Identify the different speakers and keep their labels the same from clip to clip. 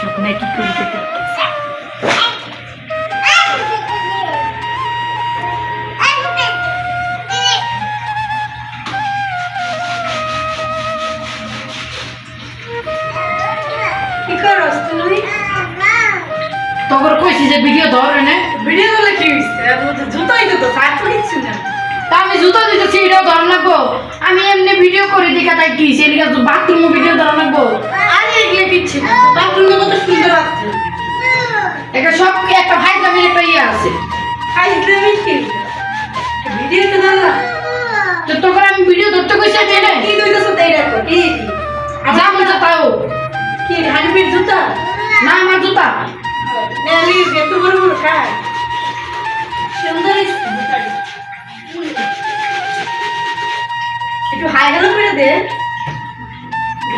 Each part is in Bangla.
Speaker 1: শুকনায় কি করতে
Speaker 2: কি করছ তুমি?
Speaker 1: তখন কইছি যে ভিডিও ধর এনে
Speaker 2: ভিডিও করলে কি হইছে? জুতাই তো সাইড করে দিচ্ছি না।
Speaker 1: তা আমি জুতা দিতেছি এটাও ধর লাগবো আমি এমনি ভিডিও করে দেখা তাই কি সেদিকে বাথরুম ভিডিও ধরা লাগবো
Speaker 2: আরে এগুলো কিচ্ছু না। বাথরুমে কত সুন্দর আছে।
Speaker 1: একটা সব একটা ভাই দামের একটা ইয়ে আছে
Speaker 2: খাইতে মিষ্টি। ভিডিও তো না।
Speaker 1: তো তখন আমি ভিডিও ধরতে কইছি আমি এনে
Speaker 2: কি কইতাছ তাই রাখো। কি?
Speaker 1: আমার মজা তাও
Speaker 2: কি হানিফের জুতা?
Speaker 1: না আমার জুতা
Speaker 2: নেলি এত বড় বড় খায়। সুন্দর জুতাটি। একটু হাই হ্যালো করে দে।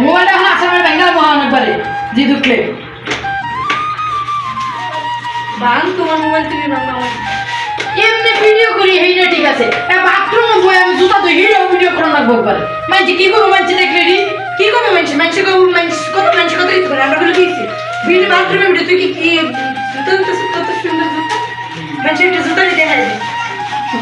Speaker 1: মোবাইলটা এখন আসামের ব্যাঙ্গাল মহান একবারে জি দুঃখলে
Speaker 2: বাং তোমার মোবাইল থেকে বাংলা আমার।
Speaker 1: এমনি ভিডিও করি এইটা ঠিক আছে বাথরুমে বই আমি জুতা তো হিরো ভিডিও করা লাগবো একবারে মানছি কি করবো মানছি দেখলে রি
Speaker 2: কি করবে মানুষ মানুষ কত মানুষ কত দিতে পারে আমরা বলে দিয়েছি ভিডিও বাথরুমে ভিডিও তুই কি জুতা কত সুন্দর জুতা মানুষ একটা জুতা দিয়ে দেখা যাবে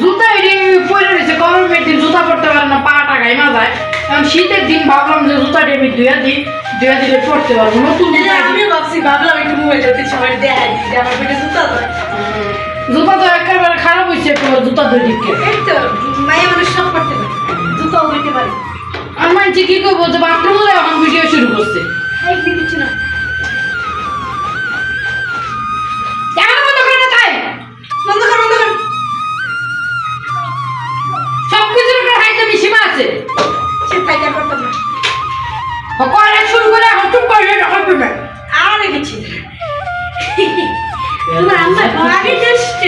Speaker 1: জুতা এটি পরে রয়েছে গরমের দিন জুতা পরতে পারে না পা টাকায় না যায় এখন শীতের দিন ভাবলাম যে জুতাটি আমি ধুয়া দিলে পড়তে পারবো নতুন জুতা
Speaker 2: আমিও ভাবছি ভাবলাম একটু মোবাইল ধরতে সবাই দেখা দিই যে আমার পেটে জুতা দেয়
Speaker 1: জুতা তো একেবারে খারাপ হয়েছে একেবারে জুতা দুই দিকে
Speaker 2: এই তো মায়া মানুষ সব করতে পারে জুতাও হইতে পারে
Speaker 1: আর মানছি কি করবো যে বাথরুমে এখন ভিডিও শুরু করছে
Speaker 2: একদিন কিছু না
Speaker 1: ক্যামেরা বন্ধ করে না তাই
Speaker 2: বন্ধ কর
Speaker 1: সব কিছুর উপরে হাইতে সীমা আছে
Speaker 2: সে ফাইটা করতাম না
Speaker 1: করা শুরু করে এখন টুক করে হবে না
Speaker 2: আর কিছু তোমার আম্মা আগে টেস্ট